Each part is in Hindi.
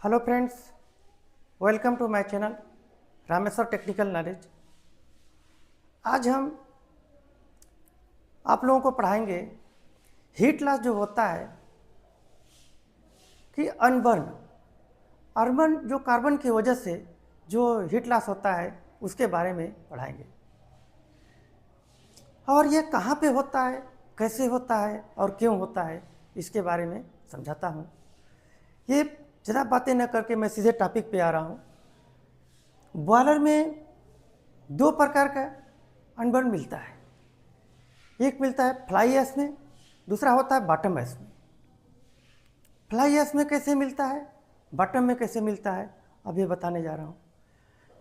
Hello friends, welcome to my channel Rameshwar technical knowledge. आज हम आप लोगों को पढ़ाएंगे हीट लॉस जो होता है कि अनबर्न अर्बन जो कार्बन की वजह से जो हीट लॉस होता है उसके बारे में पढ़ाएंगे। और ये कहाँ पे होता है, कैसे होता है और क्यों होता है, इसके बारे में समझाता हूँ। ये ज़्यादा बातें न करके मैं सीधे टॉपिक पे आ रहा हूँ। बॉयलर में दो प्रकार का अनबर्न मिलता है। एक मिलता है फ्लाई ऐश में, दूसरा होता है बॉटम ऐश में। फ्लाई ऐश में कैसे मिलता है, बॉटम में कैसे मिलता है, अब ये बताने जा रहा हूँ।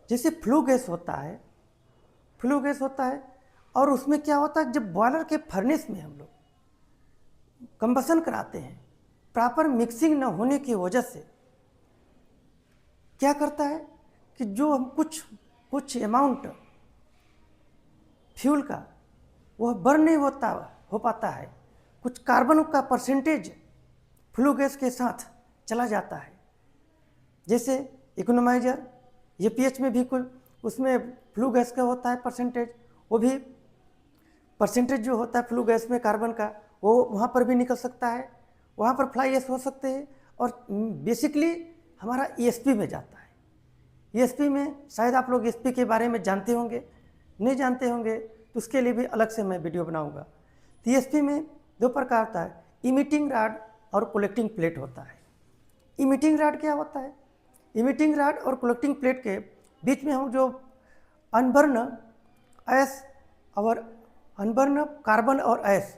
जैसे फ्लू गैस होता है, फ्लू गैस होता है और उसमें क्या होता है, जब बॉयलर के फर्नेस में हम लोग कंबसन कराते हैं, प्रॉपर मिक्सिंग न होने की वजह से क्या करता है कि जो हम कुछ अमाउंट फ्यूल का वह बर्न नहीं हो पाता है। कुछ कार्बन का परसेंटेज फ्लू गैस के साथ चला जाता है। जैसे इकोनोमाइजर एपीएच में भी कुछ उसमें फ्लू गैस का होता है परसेंटेज, वो भी परसेंटेज जो होता है फ्लू गैस में कार्बन का वो वहाँ पर भी निकल सकता है, वहाँ पर फ्लाई ऐश हो सकते हैं। और बेसिकली हमारा ईएसपी में जाता है। ईएसपी में शायद आप लोग ईएसपी के बारे में जानते होंगे, नहीं जानते होंगे तो उसके लिए भी अलग से मैं वीडियो बनाऊंगा। तो ईएसपी में दो प्रकार होता है, इमिटिंग रॉड और कलेक्टिंग प्लेट होता है। इमिटिंग रॉड क्या होता है, इमिटिंग रॉड और कलेक्टिंग प्लेट के बीच में हम जो अनबर्न ऐश और अनबर्न कार्बन और ऐश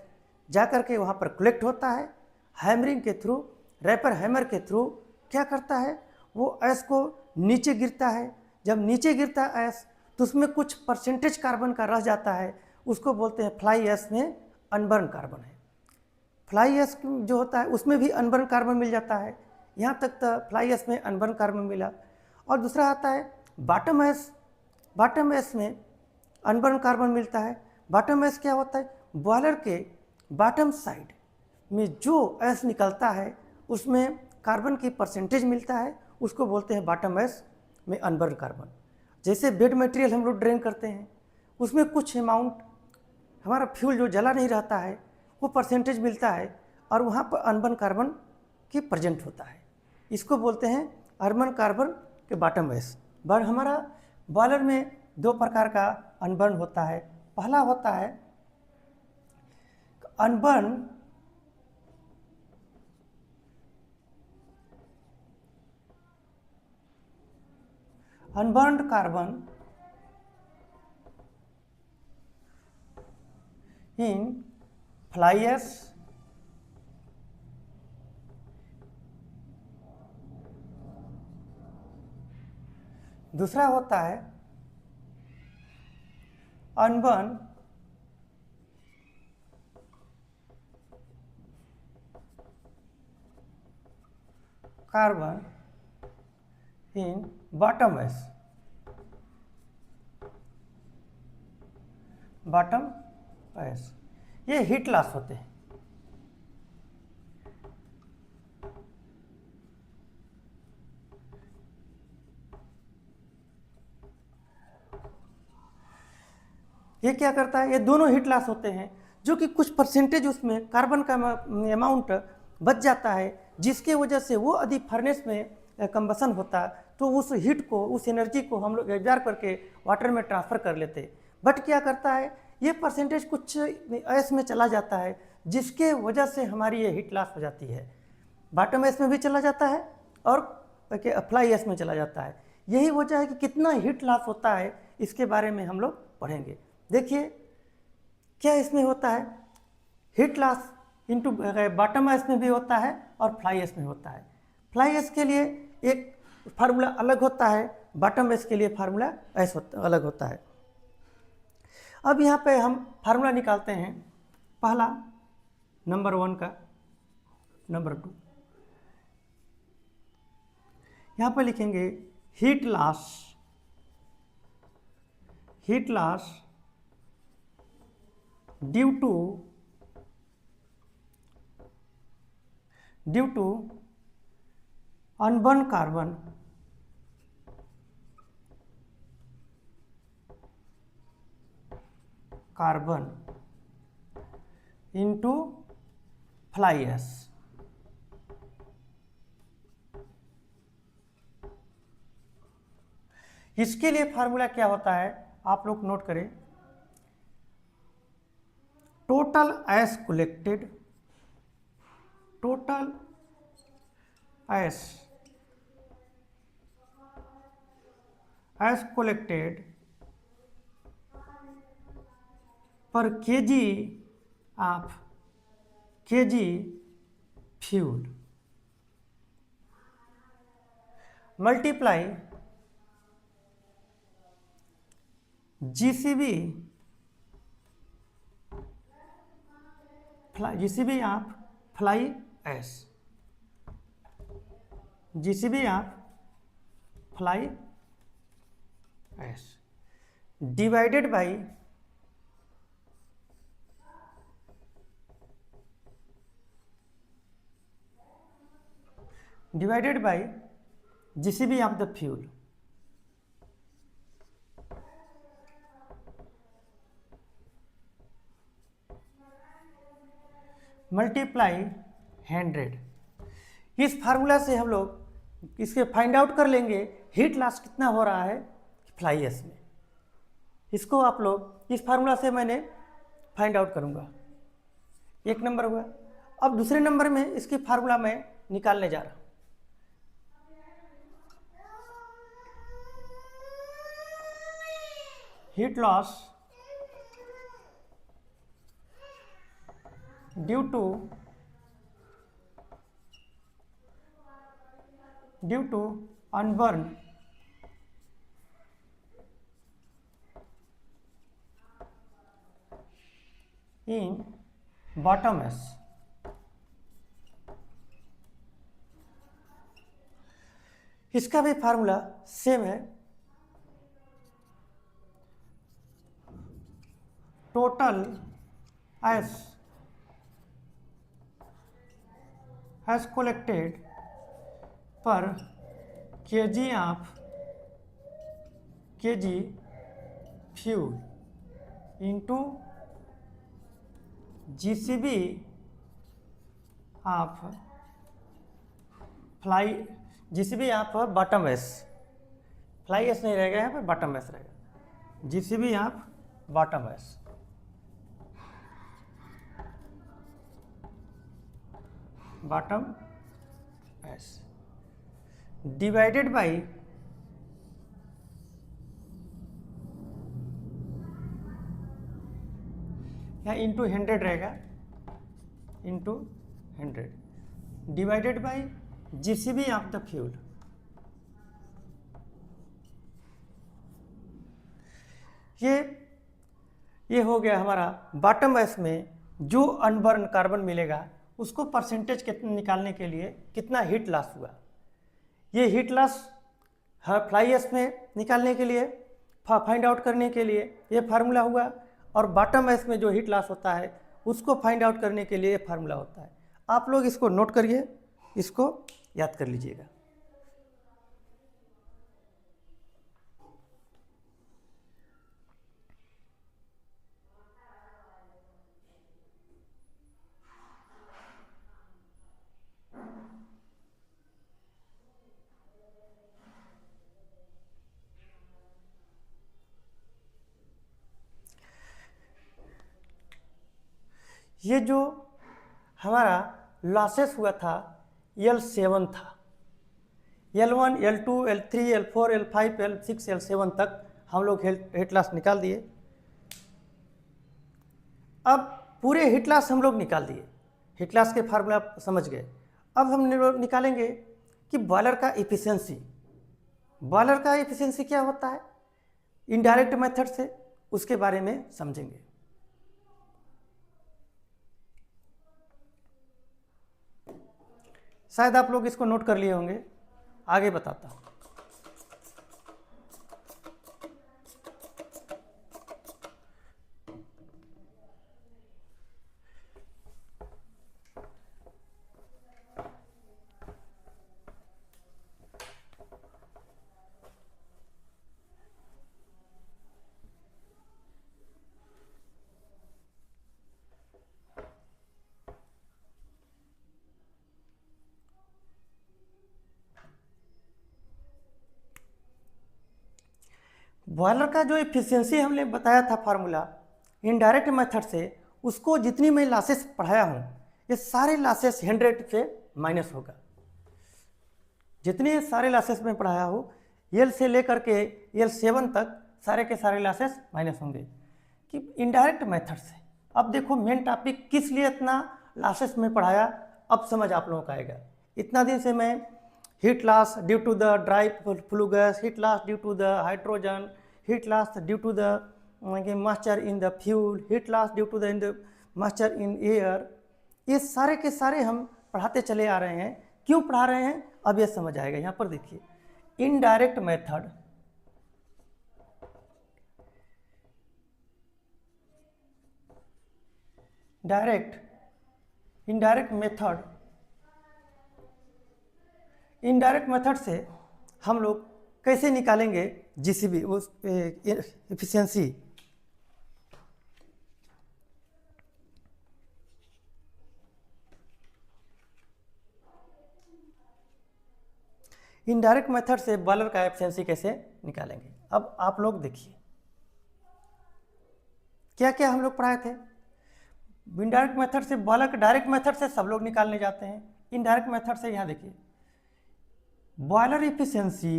जा कर के वहाँ पर कलेक्ट होता है। हैमरिंग के थ्रू, रैपर हैमर के थ्रू क्या करता है, वो ऐश को नीचे गिरता है। जब नीचे गिरता है ऐश तो उसमें कुछ परसेंटेज कार्बन का रह जाता है, उसको बोलते हैं फ्लाई ऐश में अनबर्न कार्बन है। फ्लाई ऐश जो होता है उसमें भी अनबर्न कार्बन मिल जाता है। यहाँ तक तो फ्लाई ऐश में अनबर्न कार्बन मिला। और दूसरा आता है बॉटम ऐश। बॉटम ऐश में अनबर्न कार्बन मिलता है। बॉटम ऐश क्या होता है, बॉयलर के बॉटम साइड में जो ऐश निकलता है उसमें कार्बन की परसेंटेज मिलता है, उसको बोलते हैं बॉटम ऐश में अनबर्न कार्बन। जैसे बेड मटेरियल हम लोग ड्रेन करते हैं, उसमें कुछ अमाउंट हमारा फ्यूल जो जला नहीं रहता है वो परसेंटेज मिलता है और वहाँ पर अनबर्न कार्बन की प्रेजेंट होता है। इसको बोलते हैं अनबर्न कार्बन के बॉटम ऐश। पर हमारा बॉयलर में दो प्रकार का अनबर्न होता है। पहला होता है unburn unburned carbon in fly ash दूसरा होता है unburn carbon in bottom ash. Bottom ash ये हीट लॉस होते हैं। ये क्या करता है, ये दोनों हीट लॉस होते हैं जो कि कुछ परसेंटेज उसमें कार्बन का अमाउंट बच जाता है, जिसके वजह से वो यदि फर्नेस में कंबसन होता तो उस हीट को, उस एनर्जी को हम लोग एब्जॉर्ब करके वाटर में ट्रांसफ़र कर लेते। बट क्या करता है, ये परसेंटेज कुछ ऐश में चला जाता है, जिसके वजह से हमारी ये हीट लॉस हो जाती है। बॉटम ऐश में भी चला जाता है और फ्लाई ऐश में चला जाता है। यही वजह है कि कितना हीट लॉस होता है, इसके बारे में हम लोग पढ़ेंगे। देखिए क्या इसमें होता है, हीट लॉस इनटू बॉटम ऐश में भी होता है और फ्लाई ऐश में होता है। फ्लाई ऐश के लिए एक फार्मूला अलग होता है, बॉटम ऐश के लिए फार्मूला अलग होता है। अब यहाँ पे हम फार्मूला निकालते हैं, पहला नंबर 1 का, नंबर 2 यहाँ पर लिखेंगे heat loss due to unburnt carbon into fly ash. इसके लिए फार्मूला क्या होता है आप लोग नोट करें। Total ash collected, total ash collected per KG of KG fuel multiply GCB of fly ash, GCB of fly ash divided by GCB of the fuel. Multiply 100। इस फार्मूला से हम लोग इसके फाइंड आउट कर लेंगे हीट लॉस कितना हो रहा है फ्लाई एश में। इसको आप लोग इस फार्मूला से मैंने फाइंड आउट करूंगा। एक नंबर हुआ। अब दूसरे नंबर में इसकी फार्मूला मैं निकालने जा रहा हूं। Heat loss due to unburn in bottom ash. इसका भी फार्मूला सेम है। Total ash collected per KG of KG fuel into GCB of bottom ash. Fly ash नहीं रहेगा यहाँ पे, बॉटम एश रहेगा। GCB of bottom ash divided by यहाँ इंटू 100 रहेगा, into 100 divided by GCB of the fuel. ये हो गया हमारा बॉटम एश में जो अनबर्न कार्बन मिलेगा उसको परसेंटेज कितना निकालने के लिए कितना हीट लॉस हुआ। ये हीट लॉस फ्लाई एश में निकालने के लिए फाइंड आउट करने के लिए ये फार्मूला हुआ, और बॉटम एश में जो हीट लॉस होता है उसको फाइंड आउट करने के लिए ये फार्मूला होता है। आप लोग इसको नोट करिए, इसको याद कर लीजिएगा। ये जो हमारा लॉसेस हुआ था L7 था। L1, L2, L3, L4, L5, L6, L7 तक हम लोग हीट लॉस निकाल दिए। अब पूरे हीट लॉस हम लोग निकाल दिए, हीट लॉस के फार्मूला समझ गए। अब हम निकालेंगे कि बॉयलर का इफिशिएंसी। बॉयलर का इफिशिएंसी क्या होता है इनडायरेक्ट मेथड से, उसके बारे में समझेंगे। शायद आप लोग इसको नोट कर लिए होंगे, आगे बताता हूँ। बॉयलर का जो एफिशिएंसी हमने बताया था फार्मूला इनडायरेक्ट मेथड से, उसको जितनी मैं लॉसेस पढ़ाया हूँ ये सारे लॉसेस 100 से माइनस होगा। जितने सारे लॉसेस में पढ़ाया हूँ एल से लेकर के L7 तक सारे के सारे लॉसेस माइनस होंगे कि इनडायरेक्ट मेथड से। अब देखो मेन टॉपिक किस लिए इतना लॉसेस में पढ़ाया, अब समझ आप लोगों को आएगा। इतना दिन से मैं heat loss due to the dry flue gas, heat loss due to the hydrogen, heat loss due to the moisture in the fuel, heat loss due to the moisture in air, ये सारे के सारे हम पढ़ाते चले आ रहे हैं। क्यों पढ़ा रहे हैं अब ये समझ आएगा। यहाँ पर देखिए इनडायरेक्ट मेथड, इनडायरेक्ट मेथड से हम लोग कैसे निकालेंगे जीसीबी उस एफिशिएंसी। इनडायरेक्ट मेथड से बॉयलर का एफिशिएंसी कैसे निकालेंगे। अब आप लोग देखिए क्या क्या हम लोग पढ़ाए थे। इनडायरेक्ट मेथड से बॉयलर का, डायरेक्ट मेथड से सब लोग निकालने जाते हैं, इनडायरेक्ट मेथड से यहाँ देखिए boiler efficiency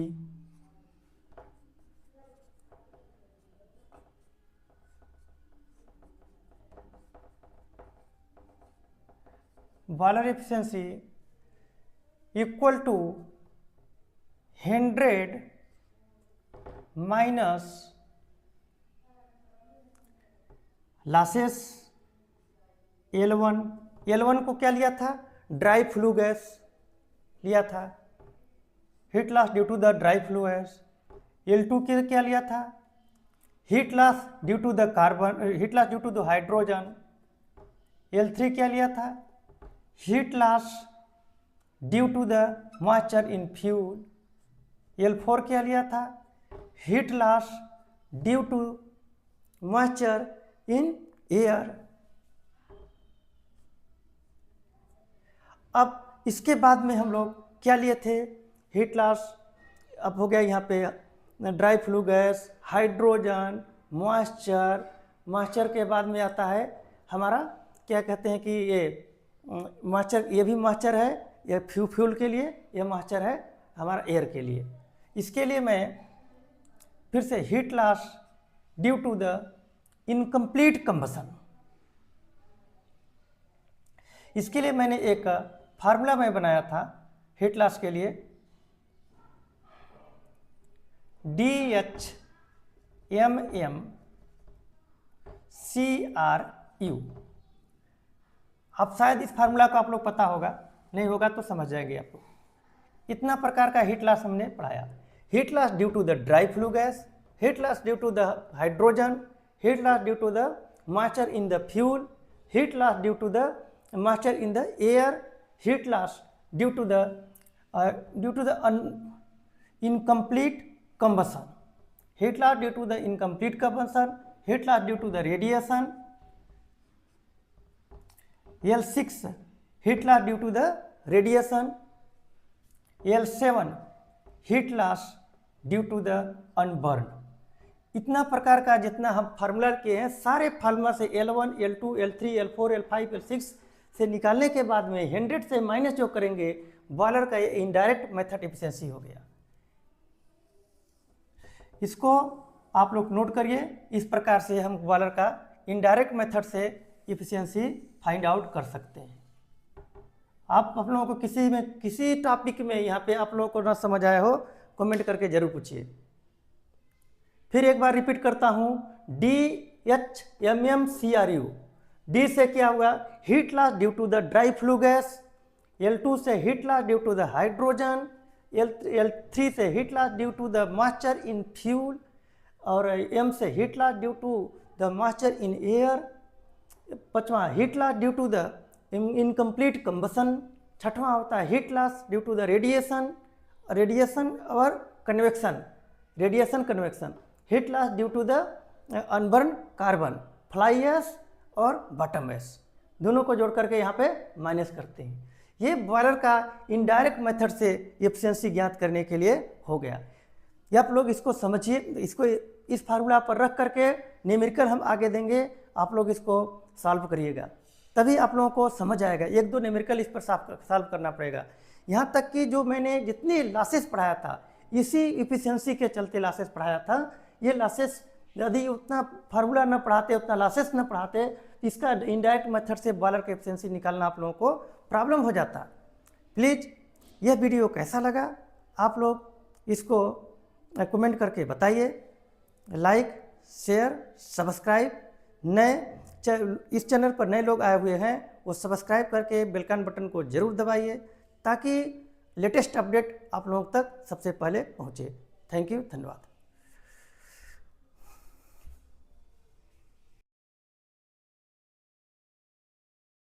equal to 100 minus losses L1 को क्या लिया था, ड्राई फ्लू गैस लिया था, heat loss due to the dry flue gas. L2 के क्या लिया था, heat loss due to the carbon, heat loss due to the hydrogen. L3 क्या लिया था, heat loss due to the moisture in fuel. L4 क्या लिया था, heat loss due to moisture in air. अब इसके बाद में हम लोग क्या लिए थे, हीट लॉस अब हो गया यहाँ पे dry flue gas, hydrogen, moisture के बाद में आता है हमारा क्या कहते हैं कि ये मॉइस्चर, ये भी मॉइस्चर है, ये फ्यूल के लिए, ये मॉइस्चर है हमारा एयर के लिए। इसके लिए मैं फिर से heat loss due to the incomplete combustion, इसके लिए मैंने एक फार्मूला में बनाया था हीट लॉस के लिए, DHMMCRU। अब शायद इस फार्मूला को आप लोग पता होगा, नहीं होगा तो समझ जाएंगे आप लोग। इतना प्रकार का हीट लॉस हमने पढ़ाया। Heat loss due to the dry flue gas, heat loss due to the hydrogen, heat loss due to the moisture in the fuel, heat loss due to the moisture in the air, heat loss due to the incomplete combustion, heat loss due to the incomplete combustion, heat loss due to the radiation, L6 heat loss due to the radiation, L7 heat loss due to the unburned। इतना प्रकार का जितना हम फार्मूला किए हैं सारे फार्मूला से L1, L2, L3, L4, L5, L6 से निकालने के बाद में 100 से माइनस जो करेंगे बॉयलर का इनडायरेक्ट मेथड एफिशिएंसी हो गया। इसको आप लोग नोट करिए, इस प्रकार से हम बॉयलर का इनडायरेक्ट मेथड से एफिशिएंसी फाइंड आउट कर सकते हैं। आप लोगों को किसी टॉपिक में यहाँ पे आप लोगों को ना समझ आया हो कमेंट करके जरूर पूछिए। फिर एक बार रिपीट करता हूँ, DHMMCRU। डी से क्या हुआ, heat loss due to the dry flue gas. L2 से heat loss due to the hydrogen. L3 से heat loss due to the moisture in fuel. और M से heat loss due to the moisture in air. पांचवा heat loss due to the incomplete combustion. छठवां होता है heat loss due to the radiation और convection, heat loss due to the unburn carbon, fly ash और बॉटम एश, दोनों को जोड़ करके यहाँ पे माइनस करते हैं। ये बॉयलर का इनडायरेक्ट मेथड से एफिशिएंसी ज्ञात करने के लिए हो गया। ये आप लोग इसको समझिए, इसको इस फार्मूला पर रख करके न्यूमेरिकल हम आगे देंगे, आप लोग इसको सॉल्व करिएगा, तभी आप लोगों को समझ आएगा। 1-2 न्यूमेरिकल इस पर सॉल्व करना पड़ेगा। यहाँ तक कि जो मैंने जितनी लॉसेस पढ़ाया था, इसी इफिशियंसी के चलते लॉसेस पढ़ाया था। ये लॉसेस यदि उतना फार्मूला न पढ़ाते, उतना लॉसेस न पढ़ाते, तो इसका इनडायरेक्ट मेथड से बॉयलर का एफिशिएंसी निकालना आप लोगों को प्रॉब्लम हो जाता। प्लीज़ यह वीडियो कैसा लगा आप लोग इसको कमेंट करके बताइए। लाइक, शेयर, सब्सक्राइब, इस चैनल पर नए लोग आए हुए हैं वो सब्सक्राइब करके बेलकन बटन को जरूर दबाइए, ताकि लेटेस्ट अपडेट आप लोगों तक सबसे पहले पहुँचे। थैंक यू, धन्यवाद।